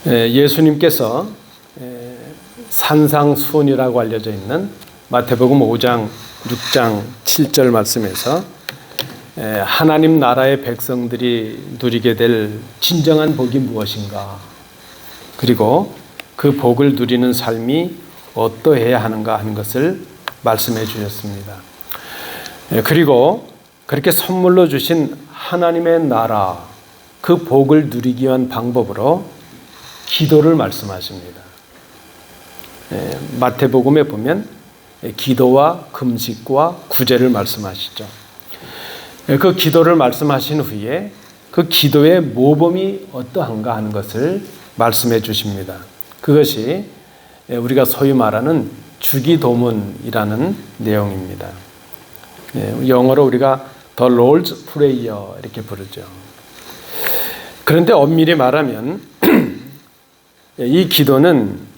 예수님께서 산상수훈이라고 알려져 있는 마태복음 5장, 6장, 7절 말씀에서 하나님 나라의 백성들이 누리게 될 진정한 복이 무엇인가, 그리고 그 복을 누리는 삶이 어떠해야 하는가 하는 것을 말씀해 주셨습니다. 그리고 그렇게 선물로 주신 하나님의 나라, 그 복을 누리기 위한 방법으로 기도를 말씀하십니다. 마태복음에 보면 기도와 금식과 구제를 말씀하시죠. 그 기도를 말씀하신 후에 그 기도의 모범이 어떠한가 하는 것을 말씀해 주십니다. 그것이 우리가 소위 말하는 주기도문이라는 내용입니다. 영어로 우리가 The Lord's Prayer 이렇게 부르죠. 그런데 엄밀히 말하면 이 기도는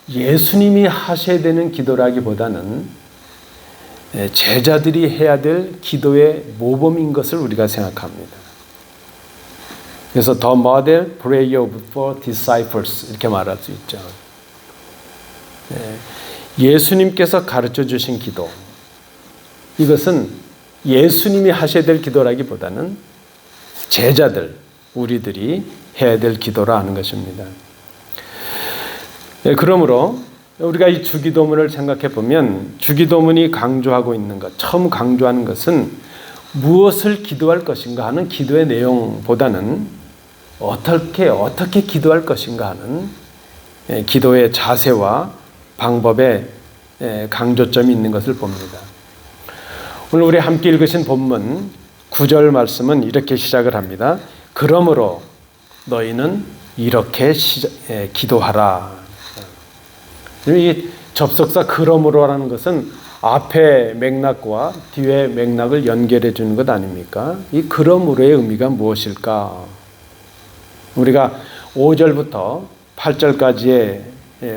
예수님이 하셔야 되는 기도라기보다는 제자들이 해야 될 기도의 모범인 것을 우리가 생각합니다. 그래서 The Model Prayer for Disciples 이렇게 말할 수 있죠. 예수님께서 가르쳐 주신 기도, 이것은 예수님이 하셔야 될 기도라기보다는 제자들, 우리들이 해야 될 기도라 하는 것입니다. 그러므로 우리가 이 주기도문을 생각해 보면 주기도문이 강조하고 있는 것, 처음 강조하는 것은 무엇을 기도할 것인가 하는 기도의 내용보다는 어떻게 기도할 것인가 하는 기도의 자세와 방법에 강조점이 있는 것을 봅니다. 오늘 우리 함께 읽으신 본문 9절 말씀은 이렇게 시작을 합니다. 그러므로 너희는 이렇게 기도하라. 이 접속사 그러므로라는 것은 앞에 맥락과 뒤에 맥락을 연결해 주는 것 아닙니까? 이 그러므로의 의미가 무엇일까? 우리가 5절부터 8절까지의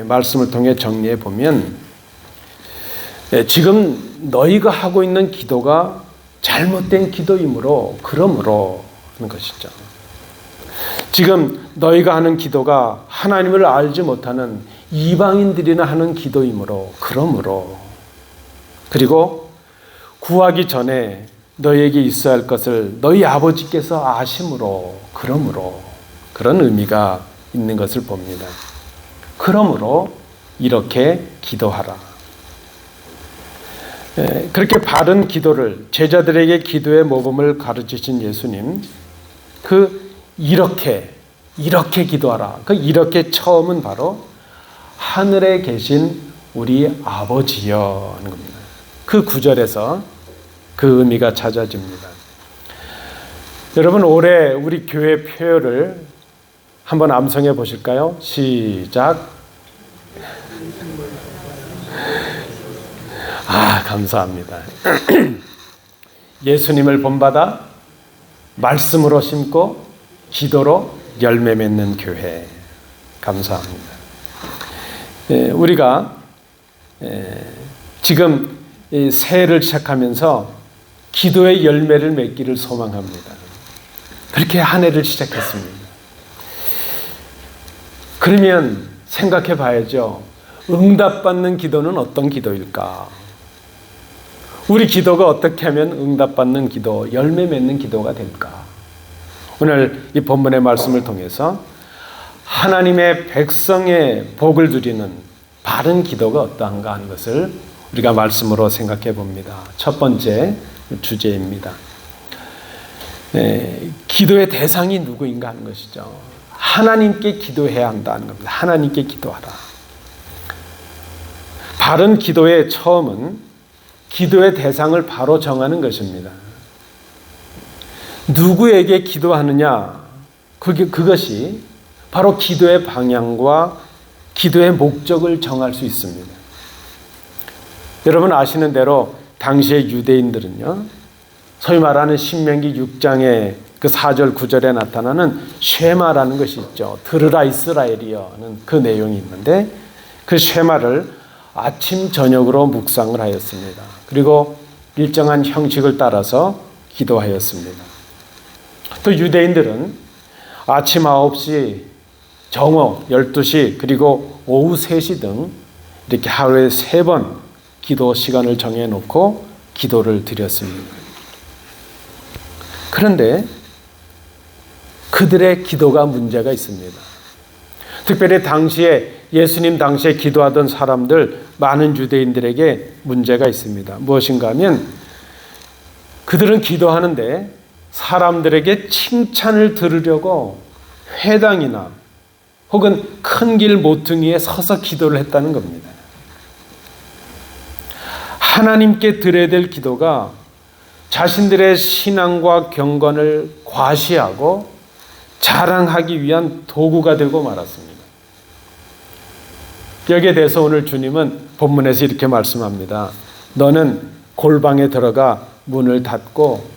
말씀을 통해 정리해 보면 지금 너희가 하고 있는 기도가 잘못된 기도이므로 그러므로 하는 것이죠. 지금 너희가 하는 기도가 하나님을 알지 못하는 이방인들이나 하는 기도이므로 그러므로, 그리고 구하기 전에 너희에게 있어야 할 것을 너희 아버지께서 아심으로 그러므로, 그런 의미가 있는 것을 봅니다. 그러므로 이렇게 기도하라. 그렇게 바른 기도를, 제자들에게 기도의 모범을 가르치신 예수님, 이렇게 기도하라. 그 이렇게 처음은 바로 하늘에 계신 우리 아버지여 하는 겁니다. 그 구절에서 그 의미가 찾아집니다. 여러분, 올해 우리 교회 표어를 한번 암송해 보실까요? 시작. 감사합니다. 예수님을 본받아 말씀으로 심고 기도로 열매 맺는 교회. 감사합니다. 우리가 지금 새해를 시작하면서 기도의 열매를 맺기를 소망합니다. 그렇게 한 해를 시작했습니다. 그러면 생각해 봐야죠. 응답받는 기도는 어떤 기도일까? 우리 기도가 어떻게 하면 응답받는 기도, 열매 맺는 기도가 될까? 오늘 이 본문의 말씀을 통해서 하나님의 백성의 복을 누리는 바른 기도가 어떠한가 하는 것을 우리가 말씀으로 생각해 봅니다. 첫 번째 주제입니다. 기도의 대상이 누구인가 하는 것이죠. 하나님께 기도해야 한다는 겁니다. 하나님께 기도하라. 바른 기도의 처음은 기도의 대상을 바로 정하는 것입니다. 누구에게 기도하느냐, 그것이 바로 기도의 방향과 기도의 목적을 정할 수 있습니다. 여러분 아시는 대로 당시의 유대인들은요, 소위 말하는 신명기 6장의 그 4절 9절에 나타나는 쉐마라는 것이 있죠. 들으라 이스라엘이여는 그 내용이 있는데 그 쉐마를 아침 저녁으로 묵상을 하였습니다. 그리고 일정한 형식을 따라서 기도하였습니다. 또 유대인들은 아침 9시 정오 12시 그리고 오후 3시 등 이렇게 하루에 3번 기도 시간을 정해놓고 기도를 드렸습니다. 그런데 그들의 기도가 문제가 있습니다. 특별히 당시에 예수님 당시에 기도하던 사람들 많은 유대인들에게 문제가 있습니다. 무엇인가 하면 그들은 기도하는데 사람들에게 칭찬을 들으려고 회당이나 혹은 큰 길 모퉁이에 서서 기도를 했다는 겁니다. 하나님께 드려야 될 기도가 자신들의 신앙과 경건을 과시하고 자랑하기 위한 도구가 되고 말았습니다. 여기에 대해서 오늘 주님은 본문에서 이렇게 말씀합니다. 너는 골방에 들어가 문을 닫고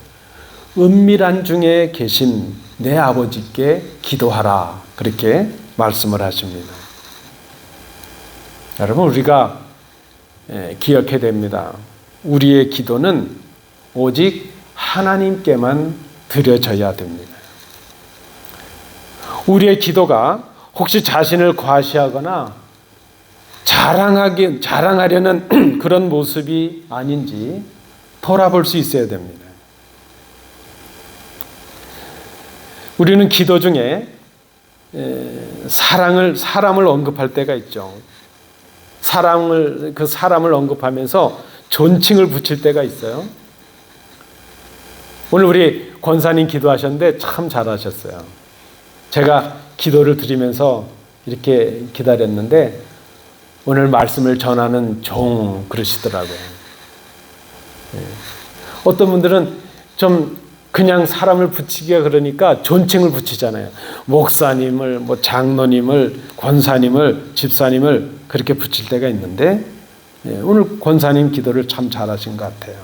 은밀한 중에 계신 내 아버지께 기도하라. 그렇게 말씀을 하십니다. 여러분, 우리가 기억해야 됩니다. 우리의 기도는 오직 하나님께만 드려져야 됩니다. 우리의 기도가 혹시 자신을 과시하거나 자랑하려는 그런 모습이 아닌지 돌아볼 수 있어야 됩니다. 우리는 기도 중에 사람을 언급할 때가 있죠. 그 사람을 언급하면서 존칭을 붙일 때가 있어요. 오늘 우리 권사님 기도하셨는데 참 잘하셨어요. 제가 기도를 드리면서 이렇게 기다렸는데 오늘 말씀을 전하는 종 그러시더라고요. 어떤 분들은 좀 그냥 사람을 붙이기가 그러니까 존칭을 붙이잖아요. 목사님을, 장로님을, 권사님을, 집사님을 그렇게 붙일 때가 있는데 오늘 권사님 기도를 참 잘하신 것 같아요.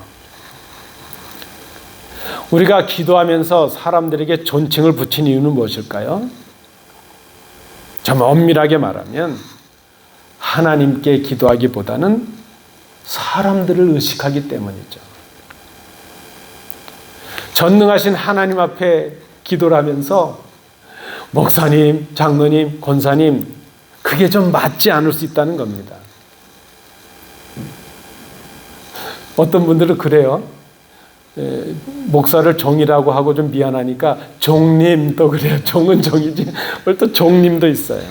우리가 기도하면서 사람들에게 존칭을 붙인 이유는 무엇일까요? 좀 엄밀하게 말하면 하나님께 기도하기보다는 사람들을 의식하기 때문이죠. 전능하신 하나님 앞에 기도를 하면서 목사님, 장로님, 권사님 그게 좀 맞지 않을 수 있다는 겁니다. 어떤 분들은 그래요. 목사를 종이라고 하고 좀 미안하니까 종님도 그래요. 종은 종이지 뭘 또 종님도 있어요.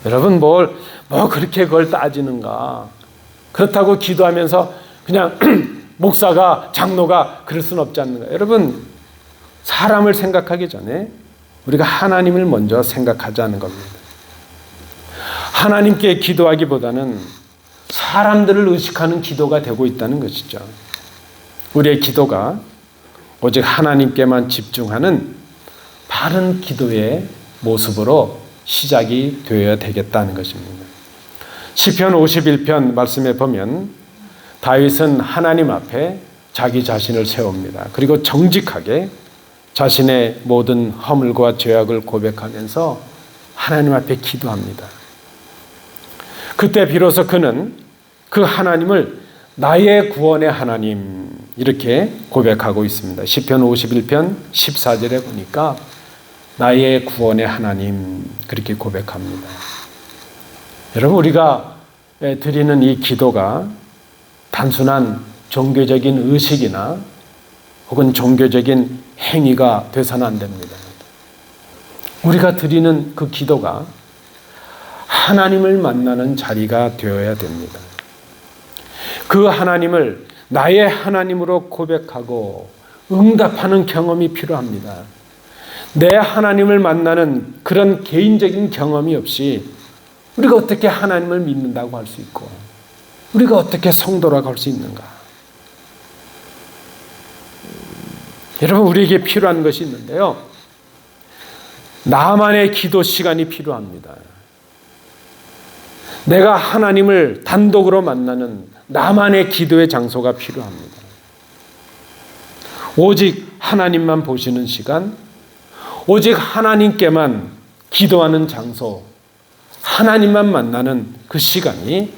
여러분 뭘 그렇게 그걸 따지는가. 그렇다고 기도하면서 그냥 목사가 장로가 그럴 수는 없지 않는가. 여러분 사람을 생각하기 전에 우리가 하나님을 먼저 생각하자는 겁니다. 하나님께 기도하기보다는 사람들을 의식하는 기도가 되고 있다는 것이죠. 우리의 기도가 오직 하나님께만 집중하는 바른 기도의 모습으로 시작이 되어야 되겠다는 것입니다. 시편 51편 말씀에 보면 다윗은 하나님 앞에 자기 자신을 세웁니다. 그리고 정직하게 자신의 모든 허물과 죄악을 고백하면서 하나님 앞에 기도합니다. 그때 비로소 그는 그 하나님을 나의 구원의 하나님 이렇게 고백하고 있습니다. 시편 51편 14절에 보니까 나의 구원의 하나님 그렇게 고백합니다. 여러분 우리가 드리는 이 기도가 단순한 종교적인 의식이나 혹은 종교적인 행위가 돼서는 안 됩니다. 우리가 드리는 그 기도가 하나님을 만나는 자리가 되어야 됩니다. 그 하나님을 나의 하나님으로 고백하고 응답하는 경험이 필요합니다. 내 하나님을 만나는 그런 개인적인 경험이 없이 우리가 어떻게 하나님을 믿는다고 할 수 있고 우리가 어떻게 성도라고 할 수 있는가? 여러분 우리에게 필요한 것이 있는데요. 나만의 기도 시간이 필요합니다. 내가 하나님을 단독으로 만나는 나만의 기도의 장소가 필요합니다. 오직 하나님만 보시는 시간, 오직 하나님께만 기도하는 장소, 하나님만 만나는 그 시간이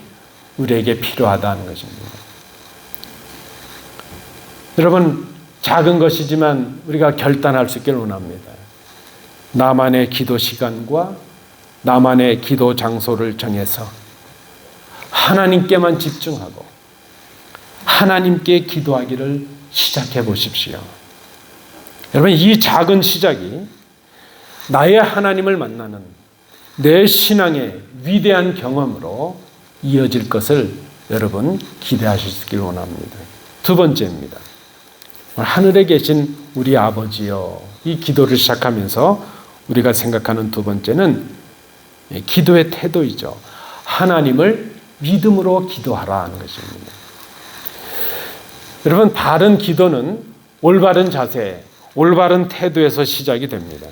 우리에게 필요하다는 것입니다. 여러분 작은 것이지만 우리가 결단할 수 있기를 원합니다. 나만의 기도 시간과 나만의 기도 장소를 정해서 하나님께만 집중하고 하나님께 기도하기를 시작해 보십시오. 여러분, 이 작은 시작이 나의 하나님을 만나는 내 신앙의 위대한 경험으로 이어질 것을 여러분 기대하시길 원합니다. 두 번째입니다. 하늘에 계신 우리 아버지여, 이 기도를 시작하면서 우리가 생각하는 두 번째는 기도의 태도이죠. 하나님을 믿음으로 기도하라 하는 것입니다. 여러분, 바른 기도는 올바른 자세, 올바른 태도에서 시작이 됩니다.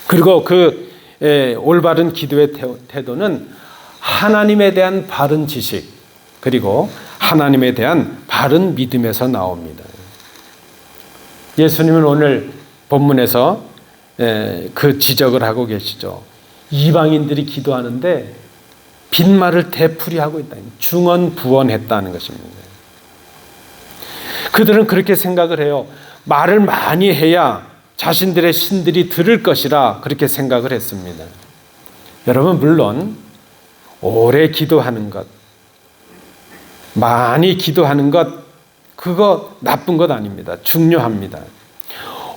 그리고 그 올바른 기도의 태도는 하나님에 대한 바른 지식, 그리고 하나님에 대한 바른 믿음에서 나옵니다. 예수님은 오늘 본문에서 그 지적을 하고 계시죠. 이방인들이 기도하는데 빈말을 되풀이하고 있다. 중언부언했다는 것입니다. 그들은 그렇게 생각을 해요. 말을 많이 해야 자신들의 신들이 들을 것이라 그렇게 생각을 했습니다. 여러분, 물론 오래 기도하는 것, 많이 기도하는 것, 그거 나쁜 것 아닙니다. 중요합니다.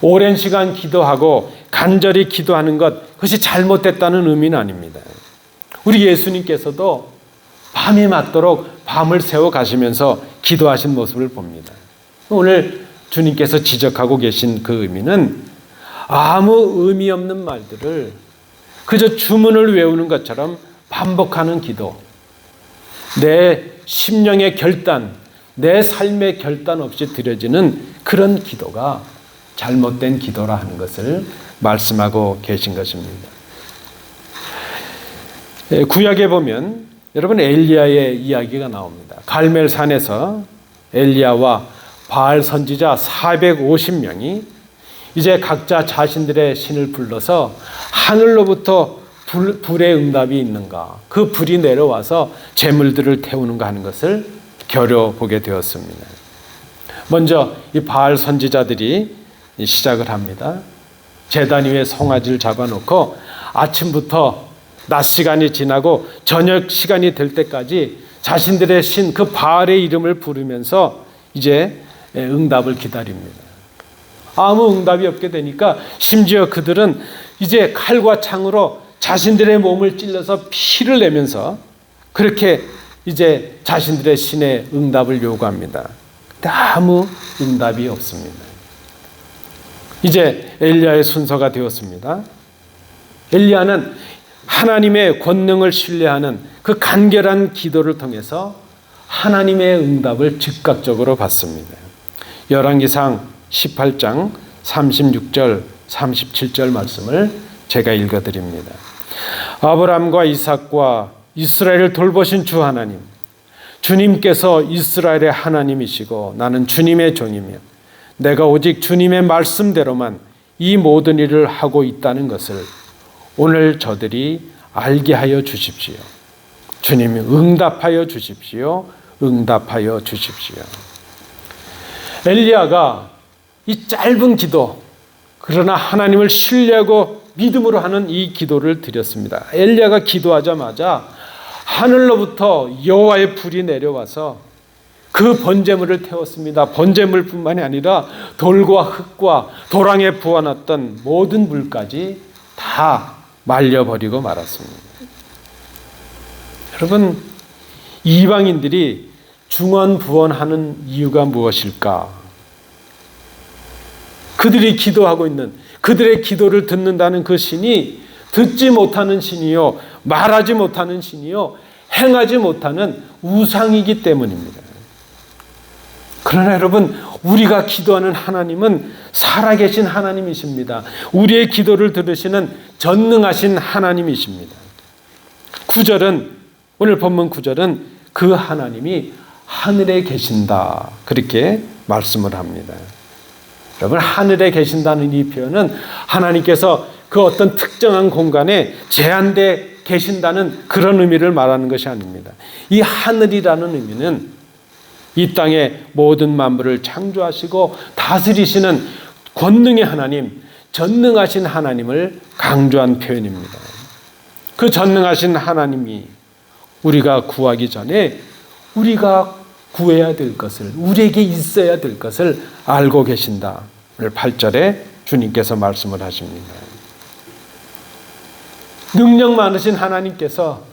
오랜 시간 기도하고 간절히 기도하는 것, 그것이 잘못됐다는 의미는 아닙니다. 우리 예수님께서도 밤이 맞도록 밤을 새워 가시면서 기도하신 모습을 봅니다. 오늘 주님께서 지적하고 계신 그 의미는 아무 의미 없는 말들을 그저 주문을 외우는 것처럼 반복하는 기도, 내 심령의 결단, 내 삶의 결단 없이 드려지는 그런 기도가 잘못된 기도라 하는 것을 말씀하고 계신 것입니다. 구약에 보면 여러분 엘리야의 이야기가 나옵니다. 갈멜산에서 엘리야와 바알 선지자 450명이 이제 각자 자신들의 신을 불러서 하늘로부터 불의 응답이 있는가, 그 불이 내려와서 재물들을 태우는가 하는 것을 겨뤄보게 되었습니다. 먼저 이 바알 선지자들이 시작을 합니다. 제단 위에 송아지를 잡아놓고 아침부터 낮 시간이 지나고 저녁 시간이 될 때까지 자신들의 신 그 바알의 이름을 부르면서 이제 응답을 기다립니다. 아무 응답이 없게 되니까 심지어 그들은 이제 칼과 창으로 자신들의 몸을 찔러서 피를 내면서 그렇게 이제 자신들의 신의 응답을 요구합니다. 근데 아무 응답이 없습니다. 이제 엘리야의 순서가 되었습니다. 엘리야는 하나님의 권능을 신뢰하는 그 간결한 기도를 통해서 하나님의 응답을 즉각적으로 받습니다. 열왕기상 18장 36절 37절 말씀을 제가 읽어드립니다. 아브라함과 이삭과 이스라엘을 돌보신 주 하나님, 주님께서 이스라엘의 하나님이시고 나는 주님의 종이며 내가 오직 주님의 말씀대로만 이 모든 일을 하고 있다는 것을 오늘 저들이 알게 하여 주십시오. 주님이 응답하여 주십시오. 응답하여 주십시오. 엘리야가 이 짧은 기도, 그러나 하나님을 신뢰하고 믿음으로 하는 이 기도를 드렸습니다. 엘리야가 기도하자마자 하늘로부터 여호와의 불이 내려와서 그 번제물을 태웠습니다. 번제물뿐만이 아니라 돌과 흙과 도랑에 부어놨던 모든 물까지 다 말려버리고 말았습니다. 여러분, 이방인들이 중언부언하는 이유가 무엇일까? 그들이 기도하고 있는, 그들의 기도를 듣는다는 그 신이 듣지 못하는 신이요, 말하지 못하는 신이요, 행하지 못하는 우상이기 때문입니다. 그러나 여러분, 우리가 기도하는 하나님은 살아계신 하나님이십니다. 우리의 기도를 들으시는 전능하신 하나님이십니다. 9절은, 오늘 본문 9절은 그 하나님이 하늘에 계신다, 그렇게 말씀을 합니다. 여러분, 하늘에 계신다는 이 표현은 하나님께서 그 어떤 특정한 공간에 제한돼 계신다는 그런 의미를 말하는 것이 아닙니다. 이 하늘이라는 의미는 이 땅의 모든 만물을 창조하시고 다스리시는 권능의 하나님, 전능하신 하나님을 강조한 표현입니다. 그 전능하신 하나님이 우리가 구하기 전에 우리가 구해야 될 것을, 우리에게 있어야 될 것을 알고 계신다. 오늘 8절에 주님께서 말씀을 하십니다. 능력 많으신 하나님께서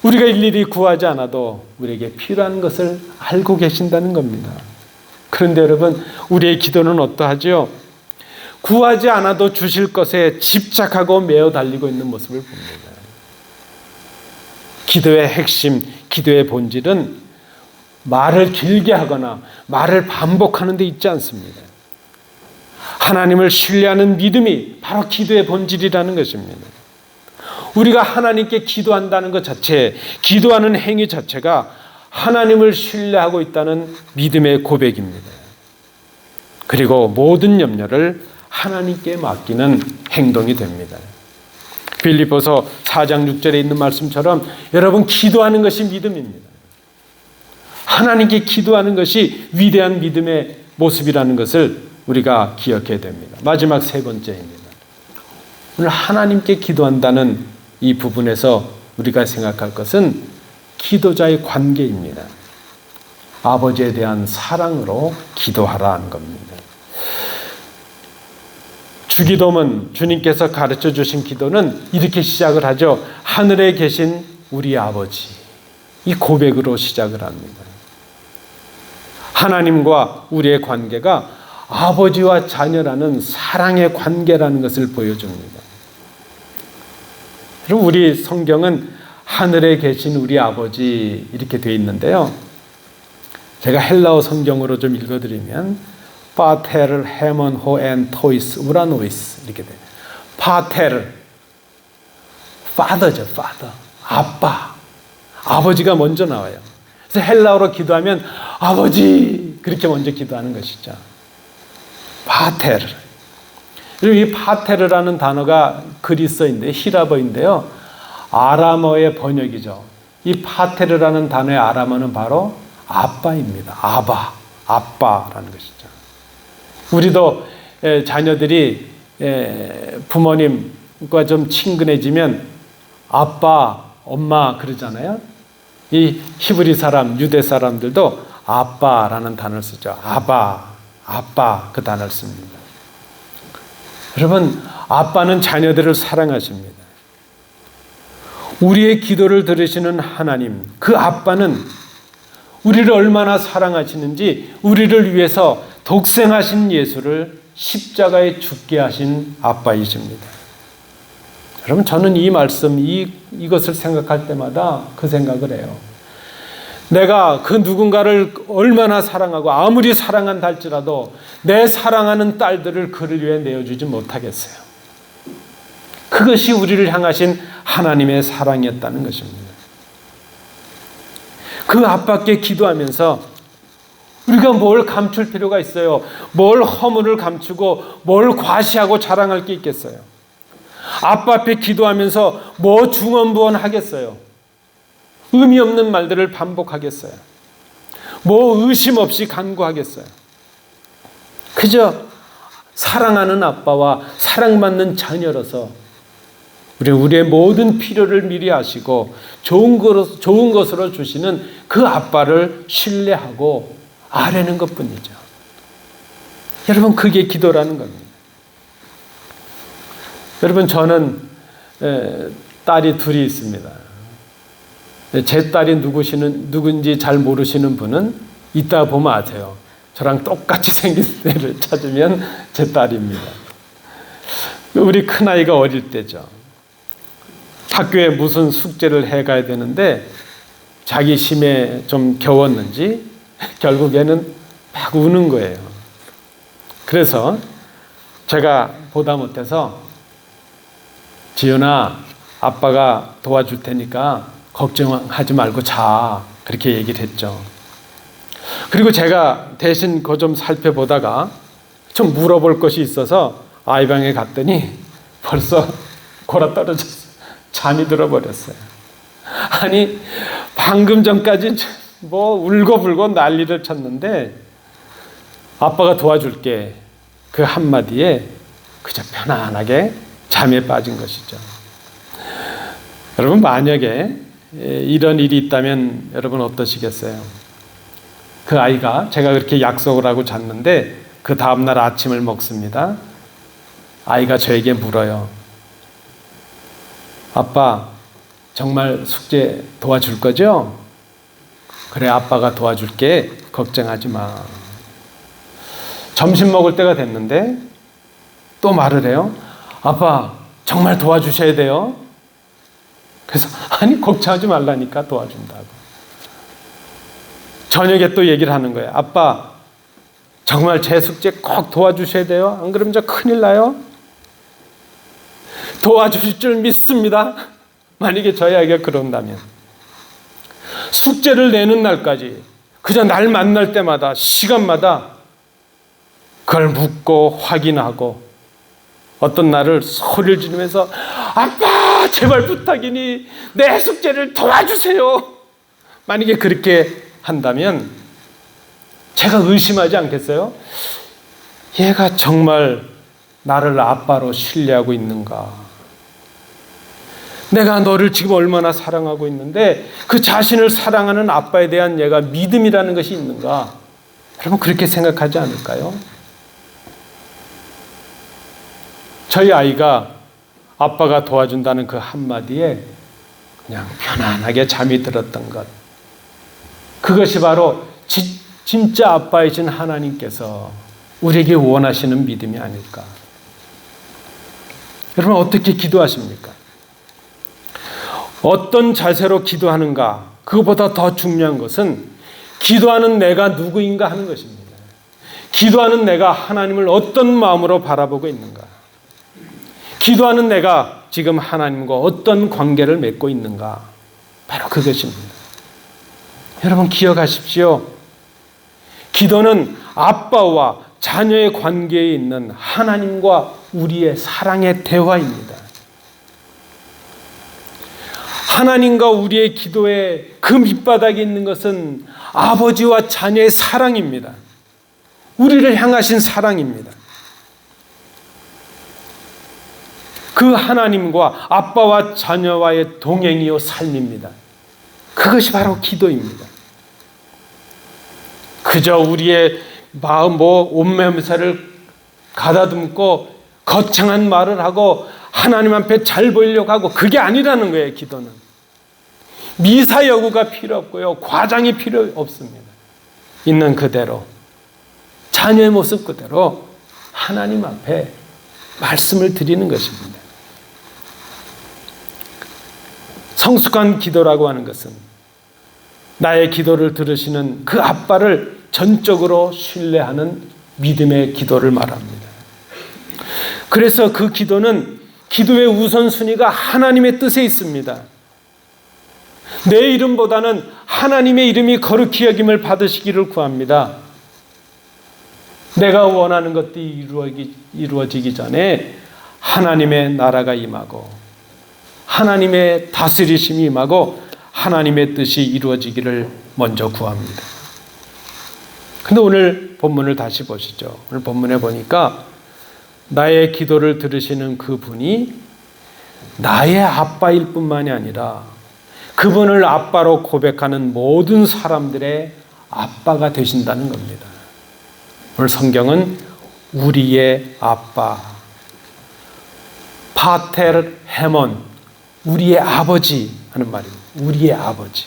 우리가 일일이 구하지 않아도 우리에게 필요한 것을 알고 계신다는 겁니다. 그런데 여러분, 우리의 기도는 어떠하죠? 구하지 않아도 주실 것에 집착하고 매어 달리고 있는 모습을 봅니다. 기도의 핵심, 기도의 본질은 말을 길게 하거나 말을 반복하는 데 있지 않습니다. 하나님을 신뢰하는 믿음이 바로 기도의 본질이라는 것입니다. 우리가 하나님께 기도한다는 것 자체, 기도하는 행위 자체가 하나님을 신뢰하고 있다는 믿음의 고백입니다. 그리고 모든 염려를 하나님께 맡기는 행동이 됩니다. 빌립보서 4장 6절에 있는 말씀처럼 여러분, 기도하는 것이 믿음입니다. 하나님께 기도하는 것이 위대한 믿음의 모습이라는 것을 우리가 기억해야 됩니다. 마지막 세 번째입니다. 오늘 하나님께 기도한다는 이 부분에서 우리가 생각할 것은 기도자의 관계입니다. 아버지에 대한 사랑으로 기도하라는 겁니다. 주기도문, 주님께서 가르쳐 주신 기도는 이렇게 시작을 하죠. 하늘에 계신 우리 아버지. 이 고백으로 시작을 합니다. 하나님과 우리의 관계가 아버지와 자녀라는 사랑의 관계라는 것을 보여줍니다. 그리고 우리 성경은 하늘에 계신 우리 아버지 이렇게 되어 있는데요. 제가 헬라어 성경으로 좀 읽어드리면 파테르 헤먼 호엔 토이스 우라노이스 이렇게 돼요. 파테르, father죠, father, 아빠, 아버지가 먼저 나와요. 그래서 헬라어로 기도하면 아버지 그렇게 먼저 기도하는 것이죠. 파테르. 그리고 이 파테르라는 단어가 그리스어인데 히라버인데요. 아람어의 번역이죠. 이 파테르라는 단어의 아람어는 바로 아빠입니다. 아바, 아빠라는 것이죠. 우리도 자녀들이 부모님과 좀 친근해지면 아빠, 엄마 그러잖아요. 이 히브리 사람, 유대 사람들도 아빠라는 단어를 쓰죠. 아바, 아빠 그 단어를 씁니다. 여러분, 아빠는 자녀들을 사랑하십니다. 우리의 기도를 들으시는 하나님, 그 아빠는 우리를 얼마나 사랑하시는지 우리를 위해서 독생하신 예수를 십자가에 죽게 하신 아빠이십니다. 여러분, 저는 이 말씀, 이것을 생각할 때마다 그 생각을 해요. 내가 그 누군가를 얼마나 사랑하고 아무리 사랑한다 할지라도 내 사랑하는 딸들을 그를 위해 내어주지 못하겠어요. 그것이 우리를 향하신 하나님의 사랑이었다는 것입니다. 그 아빠께 기도하면서 우리가 뭘 감출 필요가 있어요? 뭘 허물을 감추고 뭘 과시하고 자랑할 게 있겠어요? 아빠 앞에 기도하면서 뭐 중언부언 하겠어요? 의미 없는 말들을 반복하겠어요? 뭐 의심 없이 간구하겠어요? 그저 사랑하는 아빠와 사랑받는 자녀로서 우리의 모든 필요를 미리 아시고 좋은 것으로 주시는 그 아빠를 신뢰하고 아뢰는 것뿐이죠. 여러분, 그게 기도라는 겁니다. 여러분, 저는 딸이 둘이 있습니다. 제 딸이 누군지 잘 모르시는 분은 이따 보면 아세요. 저랑 똑같이 생긴 애를 찾으면 제 딸입니다. 우리 큰아이가 어릴 때죠. 학교에 무슨 숙제를 해가야 되는데 자기 심에 좀 겨웠는지 결국에는 막 우는 거예요. 그래서 제가 보다 못해서 지윤아, 아빠가 도와줄 테니까 걱정하지 말고 자, 그렇게 얘기를 했죠. 그리고 제가 대신 그거 좀 살펴보다가 좀 물어볼 것이 있어서 아이 방에 갔더니 벌써 골아떨어졌어요. 잠이 들어버렸어요. 아니, 방금 전까지 뭐 울고불고 난리를 쳤는데 아빠가 도와줄게 그 한마디에 그저 편안하게 잠에 빠진 것이죠. 여러분, 만약에 이런 일이 있다면 여러분 어떠시겠어요? 그 아이가 제가 그렇게 약속을 하고 잤는데 그 다음날 아침을 먹습니다. 아이가 저에게 물어요. 아빠, 정말 숙제 도와줄 거죠? 그래, 아빠가 도와줄게. 걱정하지 마. 점심 먹을 때가 됐는데 또 말을 해요. 아빠, 정말 도와주셔야 돼요. 그래서 아니, 걱정하지 말라니까 도와준다고. 저녁에 또 얘기를 하는 거예요. 아빠, 정말 제 숙제 꼭 도와주셔야 돼요. 안 그러면 저 큰일 나요. 도와주실 줄 믿습니다. 만약에 저희 아이가 그런다면 숙제를 내는 날까지 그저 날 만날 때마다 시간마다 그걸 묻고 확인하고 어떤 날을 소리를 지르면서 아빠 제발 부탁이니 내 숙제를 도와주세요. 만약에 그렇게 한다면 제가 의심하지 않겠어요? 얘가 정말 나를 아빠로 신뢰하고 있는가? 내가 너를 지금 얼마나 사랑하고 있는데 그 자신을 사랑하는 아빠에 대한 얘가 믿음이라는 것이 있는가? 여러분 그렇게 생각하지 않을까요? 저희 아이가 아빠가 도와준다는 그 한마디에 그냥 편안하게 잠이 들었던 것, 그것이 바로 진짜 아빠이신 하나님께서 우리에게 원하시는 믿음이 아닐까. 여러분 어떻게 기도하십니까? 어떤 자세로 기도하는가? 그것보다 더 중요한 것은 기도하는 내가 누구인가 하는 것입니다. 기도하는 내가 하나님을 어떤 마음으로 바라보고 있는가? 기도하는 내가 지금 하나님과 어떤 관계를 맺고 있는가? 바로 그것입니다. 여러분 기억하십시오. 기도는 아빠와 자녀의 관계에 있는 하나님과 우리의 사랑의 대화입니다. 하나님과 우리의 기도의 그 밑바닥에 있는 것은 아버지와 자녀의 사랑입니다. 우리를 향하신 사랑입니다. 그 하나님과 아빠와 자녀와의 동행이요 삶입니다. 그것이 바로 기도입니다. 그저 우리의 마음 온몸살을 가다듬고 거창한 말을 하고 하나님 앞에 잘 보이려고 하고 그게 아니라는 거예요. 기도는 미사여구가 필요 없고요, 과장이 필요 없습니다. 있는 그대로 자녀의 모습 그대로 하나님 앞에 말씀을 드리는 것입니다. 성숙한 기도라고 하는 것은 나의 기도를 들으시는 그 아빠를 전적으로 신뢰하는 믿음의 기도를 말합니다. 그래서 그 기도는 기도의 우선순위가 하나님의 뜻에 있습니다. 내 이름보다는 하나님의 이름이 거룩히 여김을 받으시기를 구합니다. 내가 원하는 것들이 이루어지기 전에 하나님의 나라가 임하고 하나님의 다스리심이 임하고 하나님의 뜻이 이루어지기를 먼저 구합니다. 근데 오늘 본문을 다시 보시죠. 오늘 본문에 보니까 나의 기도를 들으시는 그분이 나의 아빠일 뿐만이 아니라 그분을 아빠로 고백하는 모든 사람들의 아빠가 되신다는 겁니다. 오늘 성경은 우리의 아빠, 파텔 헤몬, 우리의 아버지 하는 말입니다. 우리의 아버지.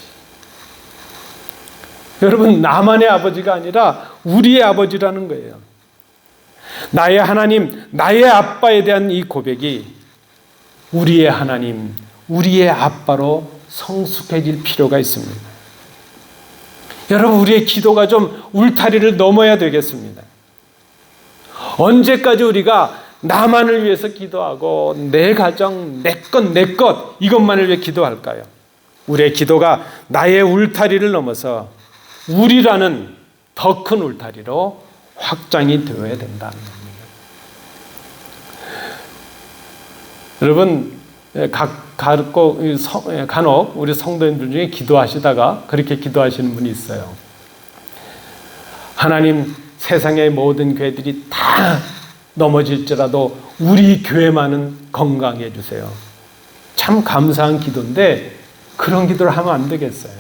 여러분 나만의 아버지가 아니라 우리의 아버지라는 거예요. 나의 하나님, 나의 아빠에 대한 이 고백이 우리의 하나님, 우리의 아빠로 성숙해질 필요가 있습니다. 여러분 우리의 기도가 좀 울타리를 넘어야 되겠습니다. 언제까지 우리가 나만을 위해서 기도하고 내 가정, 내 것 이것만을 위해 기도할까요? 우리의 기도가 나의 울타리를 넘어서 우리라는 더 큰 울타리로 확장이 되어야 된다는 겁니다. 여러분 간혹 우리 성도님들 중에 기도하시다가 그렇게 기도하시는 분이 있어요. 하나님, 세상의 모든 교회들이 다 넘어질지라도 우리 교회만은 건강해 주세요. 참 감사한 기도인데 그런 기도를 하면 안 되겠어요.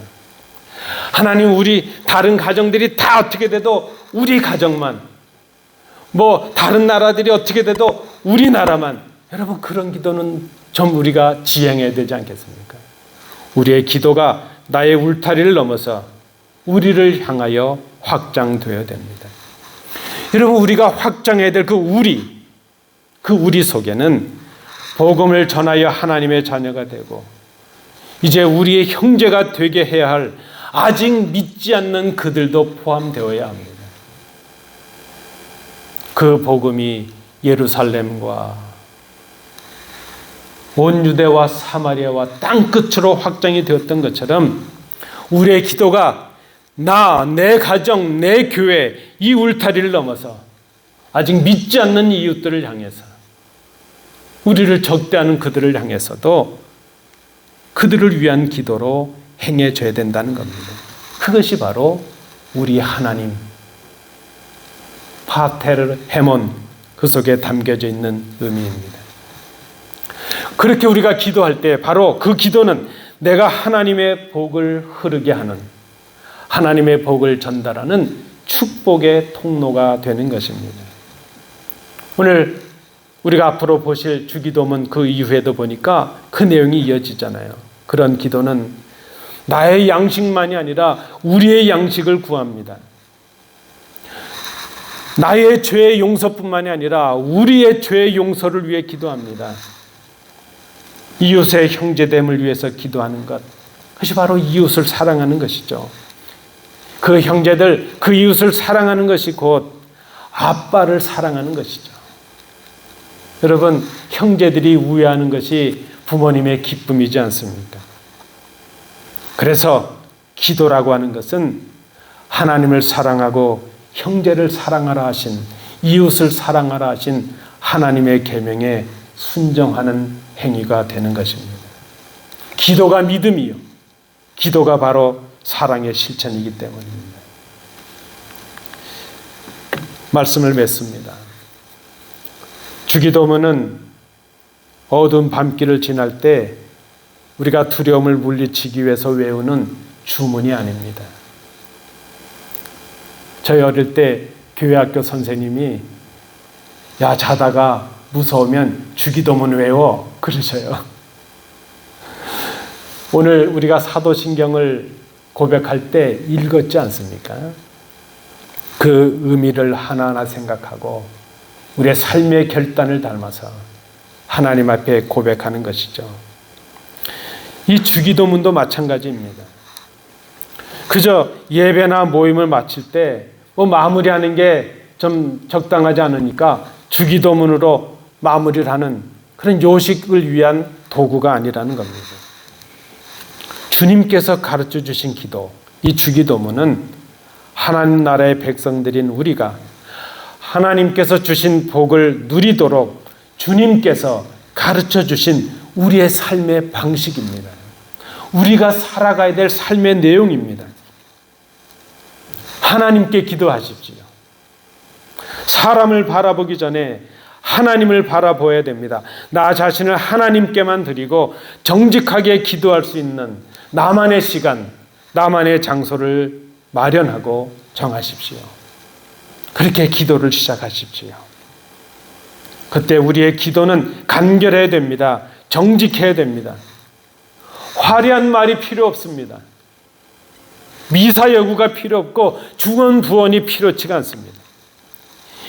하나님, 우리 다른 가정들이 다 어떻게 돼도 우리 가정만, 다른 나라들이 어떻게 돼도 우리나라만. 여러분, 그런 기도는 좀 우리가 지향해야 되지 않겠습니까? 우리의 기도가 나의 울타리를 넘어서 우리를 향하여 확장되어야 됩니다. 여러분, 우리가 확장해야 될 그 우리 속에는 복음을 전하여 하나님의 자녀가 되고 이제 우리의 형제가 되게 해야 할 아직 믿지 않는 그들도 포함되어야 합니다. 그 복음이 예루살렘과 온 유대와 사마리아와 땅끝으로 확장이 되었던 것처럼 우리의 기도가 내 가정, 내 교회, 이 울타리를 넘어서 아직 믿지 않는 이웃들을 향해서, 우리를 적대하는 그들을 향해서도 그들을 위한 기도로 행해져야 된다는 겁니다. 그것이 바로 우리 하나님, 파테르 헤몬, 그 속에 담겨져 있는 의미입니다. 그렇게 우리가 기도할 때 바로 그 기도는 내가 하나님의 복을 흐르게 하는, 하나님의 복을 전달하는 축복의 통로가 되는 것입니다. 오늘 우리가 앞으로 보실 주기도문 그 이후에도 보니까 그 내용이 이어지잖아요. 그런 기도는 나의 양식만이 아니라 우리의 양식을 구합니다. 나의 죄의 용서뿐만이 아니라 우리의 죄의 용서를 위해 기도합니다. 이웃의 형제됨을 위해서 기도하는 것, 그것이 바로 이웃을 사랑하는 것이죠. 그 형제들, 그 이웃을 사랑하는 것이 곧 아빠를 사랑하는 것이죠. 여러분, 형제들이 우애하는 것이 부모님의 기쁨이지 않습니까? 그래서 기도라고 하는 것은 하나님을 사랑하고 형제를 사랑하라 하신, 이웃을 사랑하라 하신 하나님의 계명에 순종하는 행위가 되는 것입니다. 기도가 믿음이요, 기도가 바로 사랑의 실천이기 때문입니다. 말씀을 맺습니다. 주기도문은 어두운 밤길을 지날 때 우리가 두려움을 물리치기 위해서 외우는 주문이 아닙니다. 저희 어릴 때 교회학교 선생님이 자다가 무서우면 주기도문 외워 그러셔요. 오늘 우리가 사도신경을 고백할 때 읽었지 않습니까? 그 의미를 하나하나 생각하고 우리의 삶의 결단을 닮아서 하나님 앞에 고백하는 것이죠. 이 주기도문도 마찬가지입니다. 그저 예배나 모임을 마칠 때 마무리하는 게 좀 적당하지 않으니까 주기도문으로 마무리를 하는 그런 요식을 위한 도구가 아니라는 겁니다. 주님께서 가르쳐 주신 기도, 이 주기도문은 하나님 나라의 백성들인 우리가 하나님께서 주신 복을 누리도록 주님께서 가르쳐 주신 우리의 삶의 방식입니다. 우리가 살아가야 될 삶의 내용입니다. 하나님께 기도하십시오. 사람을 바라보기 전에 하나님을 바라보아야 됩니다. 나 자신을 하나님께만 드리고 정직하게 기도할 수 있는 나만의 시간, 나만의 장소를 마련하고 정하십시오. 그렇게 기도를 시작하십시오. 그때 우리의 기도는 간결해야 됩니다. 정직해야 됩니다. 화려한 말이 필요 없습니다. 미사여구가 필요 없고 중언부언이 필요치가 않습니다.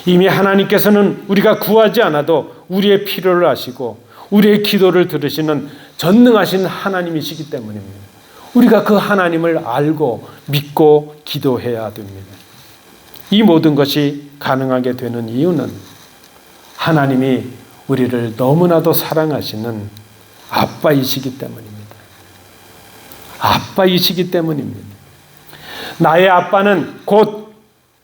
이미 하나님께서는 우리가 구하지 않아도 우리의 필요를 아시고 우리의 기도를 들으시는 전능하신 하나님이시기 때문입니다. 우리가 그 하나님을 알고 믿고 기도해야 됩니다. 이 모든 것이 가능하게 되는 이유는 하나님이 우리를 너무나도 사랑하시는 아빠이시기 때문입니다. 아빠이시기 때문입니다. 나의 아빠는 곧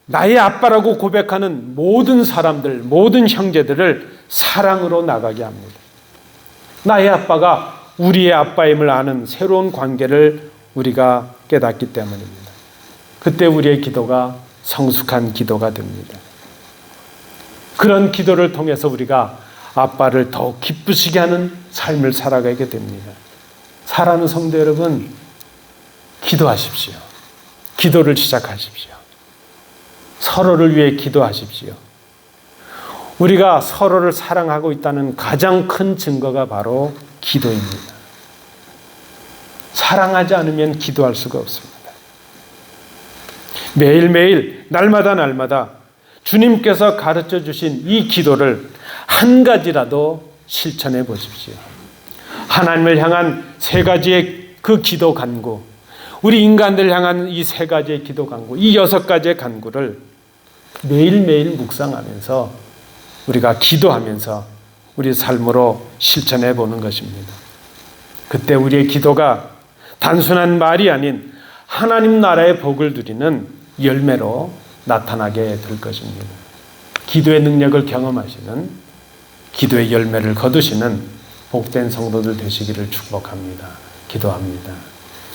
나의 아빠라고 고백하는 모든 사람들, 모든 형제들을 사랑으로 나가게 합니다. 나의 아빠가 우리의 아빠임을 아는 새로운 관계를 우리가 깨닫기 때문입니다. 그때 우리의 기도가 성숙한 기도가 됩니다. 그런 기도를 통해서 우리가 아빠를 더욱 기쁘시게 하는 삶을 살아가게 됩니다. 사랑하는 성도 여러분, 기도하십시오. 기도를 시작하십시오. 서로를 위해 기도하십시오. 우리가 서로를 사랑하고 있다는 가장 큰 증거가 바로 기도입니다. 사랑하지 않으면 기도할 수가 없습니다. 매일매일 날마다 주님께서 가르쳐 주신 이 기도를 한 가지라도 실천해 보십시오. 하나님을 향한 세 가지의 그 기도 간구, 우리 인간들 향한 이 세 가지의 기도 간구, 이 6가지의 간구를 매일매일 묵상하면서 우리가 기도하면서 우리 삶으로 실천해 보는 것입니다. 그때 우리의 기도가 단순한 말이 아닌 하나님 나라의 복을 누리는 열매로 나타나게 될 것입니다. 기도의 능력을 경험하시는, 기도의 열매를 거두시는 복된 성도들 되시기를 축복합니다. 기도합니다.